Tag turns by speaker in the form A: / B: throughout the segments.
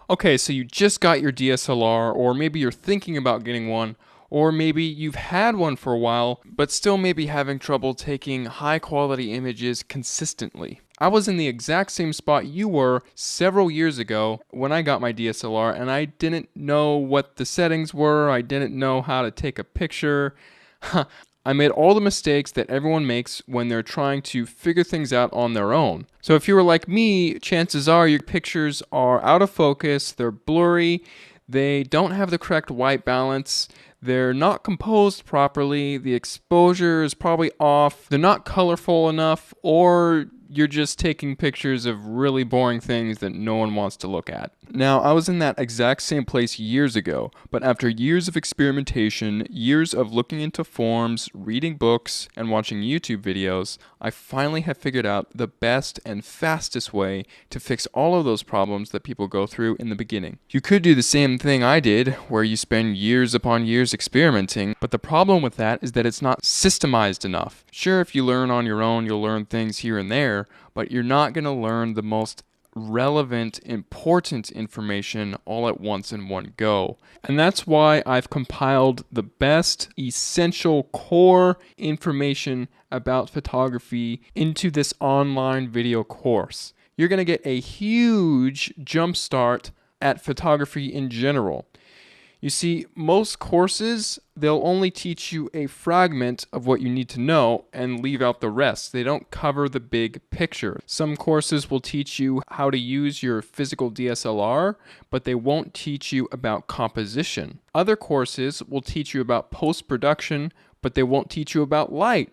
A: Okay, so you just got your DSLR, or maybe you're thinking about getting one, or maybe you've had one for a while, but still maybe having trouble taking high quality images consistently. I was in the exact same spot you were several years ago when I got my DSLR, and I didn't know what the settings were, I didn't know how to take a picture. I made all the mistakes that everyone makes when they're trying to figure things out on their own. So if you were like me, chances are your pictures are out of focus, they're blurry, they don't have the correct white balance, they're not composed properly, the exposure is probably off, they're not colorful enough, or you're just taking pictures of really boring things that no one wants to look at. Now, I was in that exact same place years ago, but after years of experimentation, years of looking into forums, reading books, and watching YouTube videos, I finally have figured out the best and fastest way to fix all of those problems that people go through in the beginning. You could do the same thing I did, where you spend years upon years experimenting, but the problem with that is that it's not systemized enough. Sure, if you learn on your own, you'll learn things here and there, but you're not going to learn the most relevant, important information all at once in one go. And that's why I've compiled the best, essential, core information about photography into this online video course. You're going to get a huge jump start at photography in general. You see, most courses, they'll only teach you a fragment of what you need to know and leave out the rest. They don't cover the big picture. Some courses will teach you how to use your physical DSLR, but they won't teach you about composition. Other courses will teach you about post-production, but they won't teach you about light.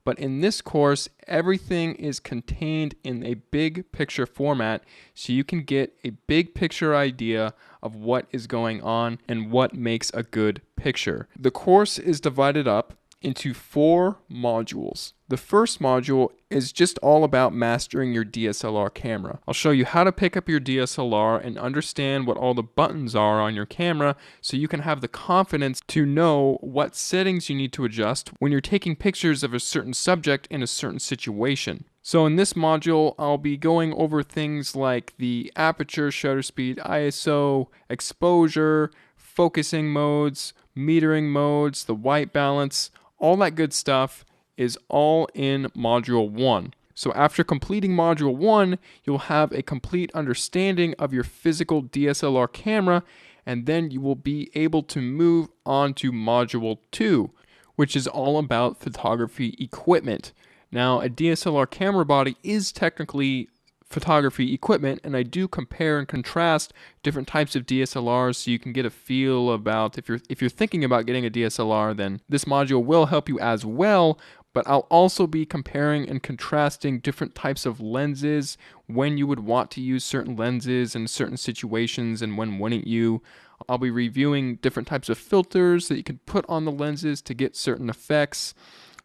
A: But in this course, everything is contained in a big picture format, so you can get a big picture idea of what is going on and what makes a good picture. The course is divided up into 4 modules. The first module is just all about mastering your DSLR camera. I'll show you how to pick up your DSLR and understand what all the buttons are on your camera so you can have the confidence to know what settings you need to adjust when you're taking pictures of a certain subject in a certain situation. So in this module, I'll be going over things like the aperture, shutter speed, ISO, exposure, focusing modes, metering modes, the white balance. All that good stuff is all in Module 1. So after completing Module 1, you'll have a complete understanding of your physical DSLR camera, and then you will be able to move on to Module 2, which is all about photography equipment. Now, a DSLR camera body is technically photography equipment, and I do compare and contrast different types of DSLRs so you can get a feel about if you're thinking about getting a DSLR, then this module will help you as well. But I'll also be comparing and contrasting different types of lenses, when you would want to use certain lenses in certain situations and when wouldn't you. I'll be reviewing different types of filters that you can put on the lenses to get certain effects,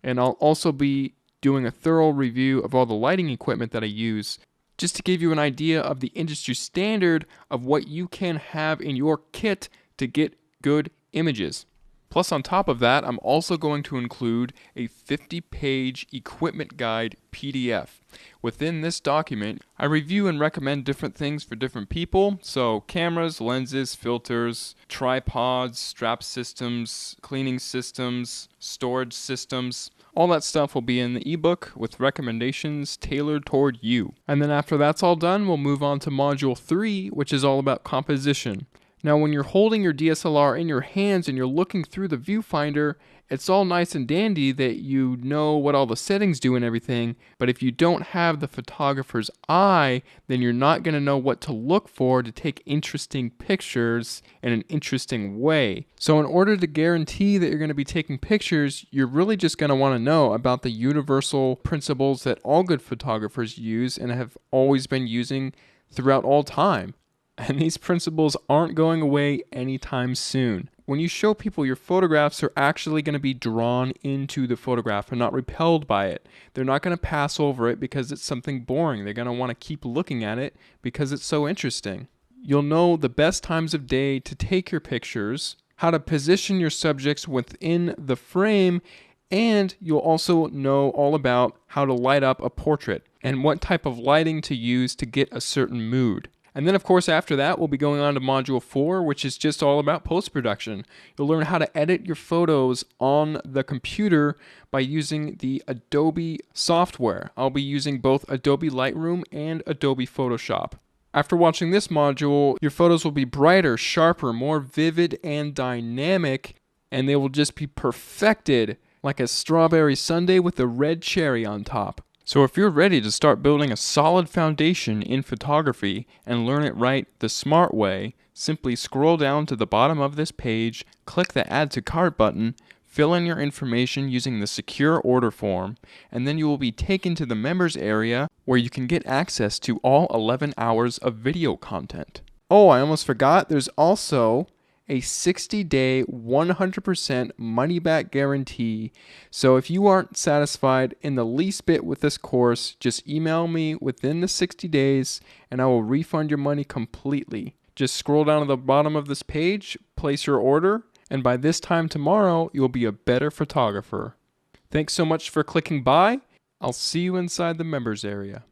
A: and I'll also be doing a thorough review of all the lighting equipment that I use, just to give you an idea of the industry standard of what you can have in your kit to get good images. Plus, on top of that, I'm also going to include a 50-page equipment guide PDF. Within this document, I review and recommend different things for different people. So cameras, lenses, filters, tripods, strap systems, cleaning systems, storage systems. All that stuff will be in the ebook with recommendations tailored toward you. And then after that's all done, we'll move on to Module 3, which is all about composition. Now, when you're holding your DSLR in your hands and you're looking through the viewfinder, it's all nice and dandy that you know what all the settings do and everything, but if you don't have the photographer's eye, then you're not going to know what to look for to take interesting pictures in an interesting way. So in order to guarantee that you're going to be taking pictures, you're really just going to want to know about the universal principles that all good photographers use and have always been using throughout all time. And these principles aren't going away anytime soon. When you show people your photographs, they're actually going to be drawn into the photograph and not repelled by it. They're not going to pass over it because it's something boring. They're going to want to keep looking at it because it's so interesting. You'll know the best times of day to take your pictures, how to position your subjects within the frame, and you'll also know all about how to light up a portrait and what type of lighting to use to get a certain mood. And then, of course, after that, we'll be going on to Module 4, which is just all about post-production. You'll learn how to edit your photos on the computer by using the Adobe software. I'll be using both Adobe Lightroom and Adobe Photoshop. After watching this module, your photos will be brighter, sharper, more vivid, and dynamic, and they will just be perfected like a strawberry sundae with a red cherry on top. So if you're ready to start building a solid foundation in photography and learn it right the smart way, simply scroll down to the bottom of this page, click the Add to Cart button, fill in your information using the secure order form, and then you will be taken to the members area where you can get access to all 11 hours of video content. Oh, I almost forgot, there's also a 60-day 100% money-back guarantee. So if you aren't satisfied in the least bit with this course, just email me within the 60 days and I will refund your money completely. Just scroll down to the bottom of this page, place your order, and by this time tomorrow, you'll be a better photographer. Thanks so much for clicking by. I'll see you inside the members area.